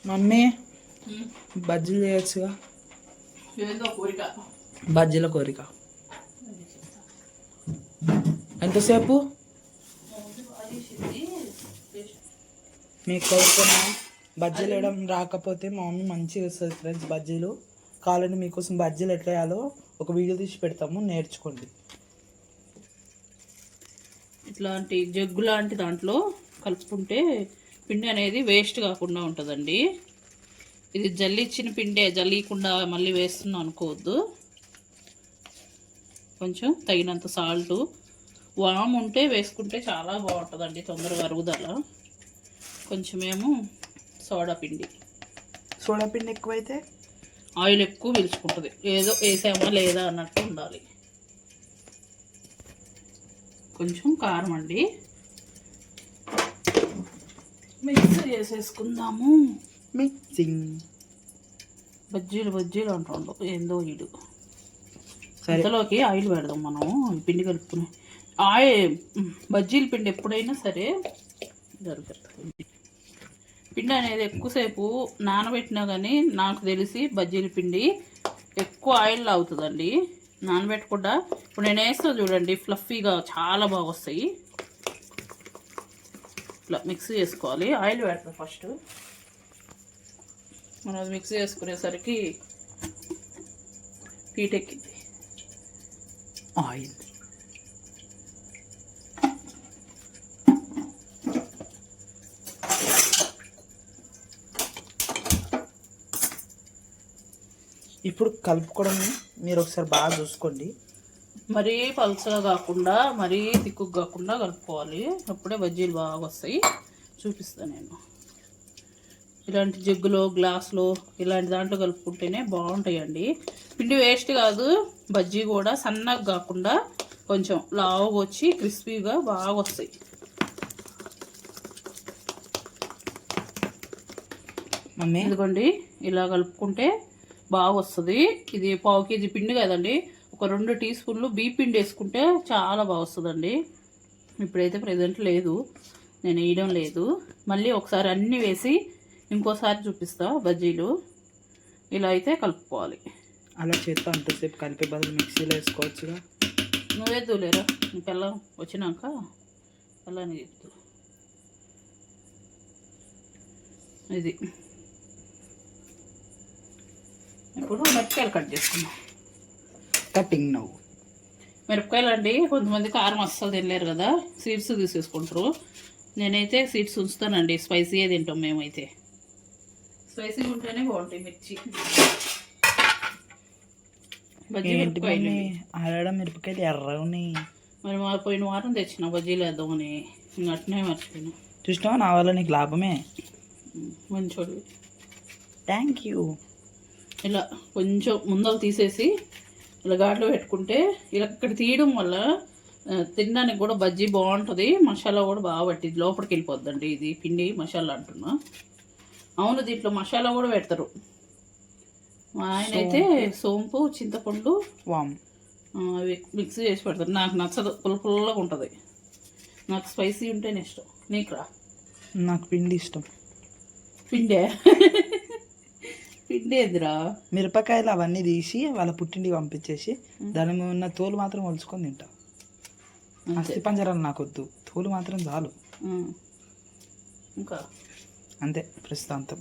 Mummy బజ్జీలు చేయొచ్చుగా. ఏదో కోరిక, బజ్జీల కోరిక. ఎంతసేపు మీకు కోరుకున్నా బజ్జీలు వేయడం రాకపోతే మా మమ్మీ మంచిగా వస్తుంది ఫ్రెండ్స్. బజ్జీలు కావాలంటే మీకోసం బజ్జీలు ఎట్లా వేయాలో ఒక వీడియో తీసి పెడతాము, నేర్చుకోండి. ఇట్లాంటి జగ్గు లాంటి దాంట్లో కలుపుకుంటే పిండి అనేది వేస్ట్ కాకుండా ఉంటుందండి. ఇది జల్లిచ్చిన పిండే, జల్లీకుండా మళ్ళీ వేస్తున్నాం అనుకోవద్దు. కొంచెం తగినంత సాల్టు, వాము ఉంటే వేసుకుంటే చాలా బాగుంటుందండి, తొందరగా అరుగుదల. కొంచెమేమో సోడా పిండి ఎక్కువైతే ఆయిల్ ఎక్కువ పీల్చుకుంటుంది. ఏదో వేసామా లేదా అన్నట్టు ఉండాలి. కొంచెం కారం అండి, మిక్స్ చేసేసుకుందాము. మిక్సింగ్ బజ్జీలు అంటుండవు ఏందో వీడు. ఇంతలోకి ఆయిల్ పెడదాం మనం. పిండి కలుపుకుని బజ్జీల పిండి ఎప్పుడైనా సరే దొరుకుతుంది. పిండి అనేది ఎక్కువసేపు నానబెట్టినా కానీ నాకు తెలిసి బజ్జీల పిండి ఎక్కువ ఆయిల్ అవుతుందండి. నానబెట్టకుండా ఇప్పుడు నేను వేస్తా చూడండి, ఫ్లఫీగా చాలా బాగా వస్తాయి. ఇట్లా మిక్స్ చేసుకోవాలి. ఆయిల్ పెడతాం ఫస్ట్. మనం అది మిక్స్ చేసుకునేసరికి హీట్ ఎక్కింది. ఆయిల్ ఇప్పుడు కలుపుకోవడం మీరు ఒకసారి బాగా చూసుకోండి. మరీ పలుచగా కాకుండా మరీ తిక్కుగా కాకుండా కలుపుకోవాలి. అప్పుడే బజ్జీలు బాగా వస్తాయి. చూపిస్తాను నేను. ఇలాంటి జగ్గులో, గ్లాసులో, ఇలాంటి దాంట్లో కలుపుకుంటేనే బాగుంటాయండి. పిండి వేస్ట్ కాదు. బజ్జీ కూడా సన్నగా కాకుండా కొంచెం లావుగా వచ్చి క్రిస్పీగా బాగా వస్తాయి. ఎందుకండి ఇలా కలుపుకుంటే బాగా వస్తుంది. ఇది 1/2 కేజీ పిండి కదండి, ఒక 2 టీ స్పూన్లు బియ్య పిండి వేసుకుంటే చాలా బాగా వస్తుందండి. ఇప్పుడైతే ప్రెజెంట్ లేదు, నేను వేయడం లేదు. మళ్ళీ ఒకసారి అన్నీ వేసి ఇంకోసారి చూపిస్తా. బజ్జీలు ఇలా అయితే కలుపుకోవాలి. అలా చేస్తా అంతసేపు కలిపే బదులు మిక్సీలో వేసుకోవచ్చుగా. నువ్వే దూలేరా, నీ పిల్లం వచ్చినాక అలానే చెప్తా. ఇది ఇప్పుడు మిరపకాయలు కట్ చేసుకున్నాం. కటింగ్ నవ్వు మిరపకాయలు అండి, కొంతమంది కారం అస్సలు తినలేరు కదా, సీడ్స్ తీసేసుకుంటారు. నేనైతే సీడ్స్ ఉంచుతానండి. స్పైసీయే తింటాం మేమైతే. స్పైసీగా ఉంటేనే బాగుంటాయి మిర్చి. ఆడడం మిరపకాయలు ఎర్రగా ఉన్నాయి. మరి మా పోయిన వారం తెచ్చిన బజ్జీలు వేద్దామని, ఇంకా అట్నే మర్చిపోయినా. చూసినావా, నా వల్ల నీకు లాభమే. మంచోడు. Thank you. ఇలా కొంచెం ముందలు తీసేసి ఇలా ఘాట్లో పెట్టుకుంటే ఇలా ఇక్కడ తీయడం వల్ల తినడానికి కూడా బజ్జీ బాగుంటుంది. మసాలా కూడా బాగా పట్టింది, లోపలికి వెళ్ళిపోద్దండి. ఇది పిండి మసాలా అంటున్నా. అవును, దీంట్లో మసాలా కూడా పెడతారు. మా ఆయన అయితే సోంపు, చింతపండు, వామ్ అవి మిక్స్ చేసి పెడతారు. నాకు నచ్చదు, పుల్లగా ఉంటుంది. నాకు స్పైసీ ఉంటేనే ఇష్టం. నీకు రా? నాకు పిండి ఇష్టం. పిండే పిండేదిరా. మిరపకాయలు అవన్నీ తీసి వాళ్ళ పుట్టింటికి పంపించేసి దాని మీద ఉన్న తోలు మాత్రం ఒలుచుకొని తింటా. అస్థి పంజరాలు నాకొద్దు, తోలు మాత్రం చాలు. ఇంకా అంతే ప్రస్తుతాంతం.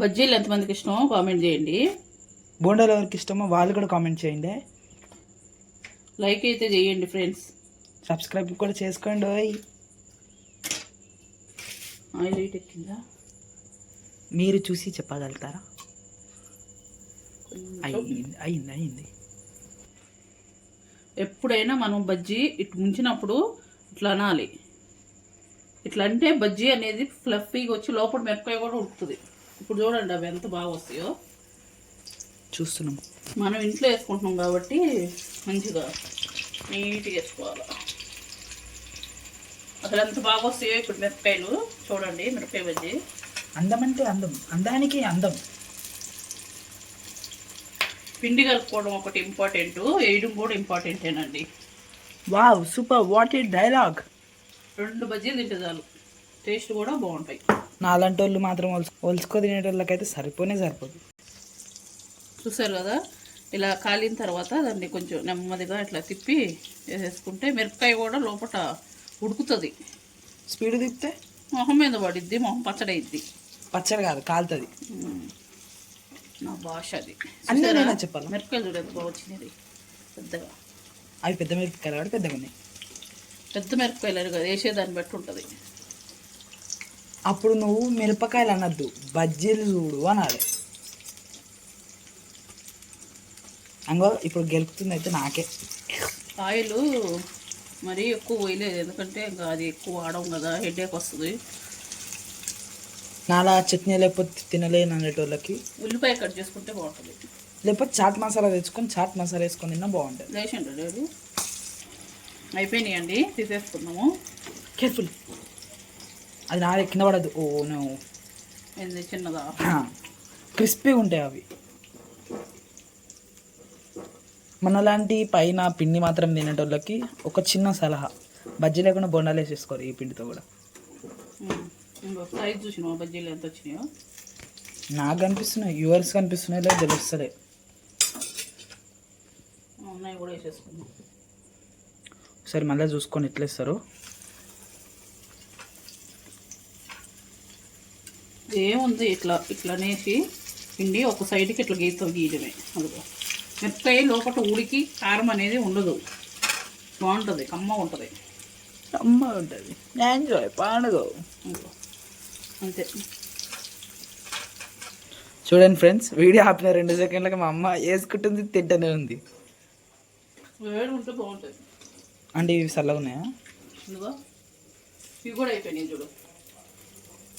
బజ్జీలు ఎంతమందికి ఇష్టమో కామెంట్ చేయండి. బోండాలు ఎవరికి ఇష్టమో వాళ్ళు కూడా కామెంట్ చేయండి. లైక్ అయితే చేయండి ఫ్రెండ్స్. సబ్స్క్రైబ్ కూడా చేసుకోండి. ఆయిల్ హీట్ ఎక్కిందా మీరు చూసి చెప్పగలుగుతారా? అయింది. ఎప్పుడైనా మనం బజ్జీ ఇటు ముంచినప్పుడు ఇట్లా అనాలి. ఇట్లా అంటే బజ్జీ అనేది ఫ్లఫీగా వచ్చి లోపల మిరపకాయ కూడా ఉడుకుతుంది. ఇప్పుడు చూడండి అవి ఎంత బాగా వస్తాయో. చూస్తున్నాం. మనం ఇంట్లో వేసుకుంటున్నాం కాబట్టి మంచిగా నీట్గా వేసుకోవాలి. అసలు ఎంత బాగా వస్తాయో ఇప్పుడు మిరపకాయలు. చూడండి మిరపకాయ బజ్జీ. అందం అంటే అందం, అందానికి అందం. పిండి కలుపుకోవడం ఒకటి ఇంపార్టెంట్, వేయడం కూడా ఇంపార్టెంటేనండి. Wow, super, what a dialogue. 2 బజ్జీలు తింటే చాలు, టేస్ట్ కూడా బాగుంటాయి. నాలాంటి వాళ్ళు మాత్రం ఒలుచుకో తినేటోళ్ళకైతే సరిపోదు. చూసారు కదా, ఇలా కాలిన తర్వాత దాన్ని కొంచెం నెమ్మదిగా ఇట్లా తిప్పి వేసేసుకుంటే మిరపకాయ కూడా లోపల ఉడుకుతుంది. స్పీడ్ తిప్పితే మొహం మీద పడిద్ది, మొహం పచ్చడి అయిద్ది. పచ్చడి కాదు, కాలుతుంది. నా భాష అది. అన్నీ చెప్పాలి. మిరపకాయలు చూడదు బాగా వచ్చినది పెద్దగా. అవి పెద్ద మిరపకాయలు కాబట్టి పెద్దగా ఉన్నాయి. పెద్ద మిరపకాయలు కదా, వేసేదాన్ని బట్టి ఉంటుంది. అప్పుడు నువ్వు మిరపకాయలు అనద్దు, బజ్జీలు చూడు అనాలి. అంగో ఇప్పుడు గెలుపుతుంది అయితే నాకే. ఆయిల్ మరీ ఎక్కువ పోయలేదు, ఎందుకంటే ఇంకా అది ఎక్కువ వాడడం కదా, హెడేక్ వస్తుంది. నాలా చట్నీ లేకపోతే తినలేను అనేటోళ్ళకి ఉల్లిపాయ కట్ చేసుకుంటే బాగుంటుంది. లేకపోతే చాట్ మసాలా తెచ్చుకొని చాట్ మసాలా వేసుకొని తిన్నా బాగుంటుంది. లేచండి లేదు, అయిపోయినాయండి, తీసేసుకున్నాము. కేర్ఫుల్, అది నా కింద పడదు. ఓ నో, ఏంది చిన్నదా? క్రిస్పీగా ఉంటాయి అవి. మనలాంటి పైన పిండి మాత్రం తినేటోళ్ళకి ఒక చిన్న సలహా, బజ్జీ లేకుండా బొండాలు వేసేసుకోరు ఈ పిండితో కూడా. సైజ్ చూసినావా బజ్జీలు ఎంత వచ్చినాయో? నాకు కనిపిస్తున్నాయి, యూవర్స్ కనిపిస్తున్నాయి లేదు తెలుస్తలే. ఉన్నాయి కూడా వేసేసుకున్నాం. సరే మళ్ళీ చూసుకొని ఎట్లా ఇస్తారు. ఏముంది, ఇట్లా నేసి పిండి ఒక సైడ్కి ఇట్లా గీయడమే. అదిగో మిరపకాయ లోపల ఉడికి కారం అనేది ఉండదు, బాగుంటుంది, కమ్మ ఉంటుంది. ఎంజాయ్ పండుగ అంతే. చూడండి ఫ్రెండ్స్, వీడియో ఆపిన 2 సెకండ్లకి మా అమ్మ వేసుకుంటుంది, తింటూనే ఉంది. వేడి ఉంటే బాగుంటుంది. అంటే ఇవి చల్లగా ఉన్నాయా? ఇదిగో ఇవి కూడా అయిపోయినాయి చూడు,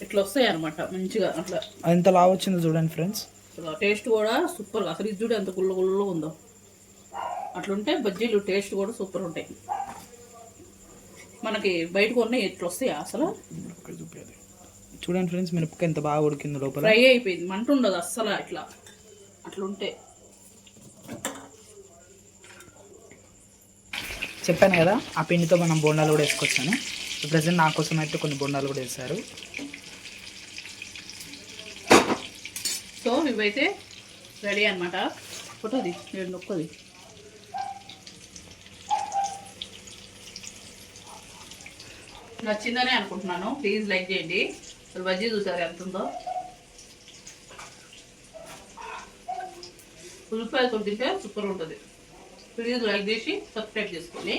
ఇట్లా వస్తాయి అనమాట మంచిగా. అట్లా ఎంత లావు వచ్చిందో చూడండి ఫ్రెండ్స్. టేస్ట్ కూడా సూపర్. అసలు ఇది చూడు ఎంత గుల్ల ఉందో. అట్లుంటే బజ్జీలు టేస్ట్ కూడా సూపర్ ఉంటాయి. మనకి బయటకు ఉన్నాయి ఎట్లా వస్తాయి అసలు. చూడండి ఫ్రెండ్స్, మిరపకాయ ఎంత బాగా ఉడికింది, లోపల ఫ్రై అయిపోయింది, మంట ఉండదు అస్సలు. అట్లుంటే చెప్పాను కదా, ఆ పిండితో మనం బోండాలు కూడా వేసుకొచ్చాను. ప్రజెంట్ నా కోసం అయితే కొన్ని బోండాలు కూడా వేశారు. సో ఇవైతే రెడీ అనమాట. ఫోటోది నేను నొక్కది. నచ్చిందనే అనుకుంటున్నాను. ప్లీజ్ లైక్ చేయండి. అసలు బజ్జీ చూసారు ఎంత ఉందో. ఉల్లిపాయతో తింటే సూపర్ ఉంటుంది. ప్లీజ్ లైక్ చేసి సబ్స్క్రైబ్ చేసుకోండి.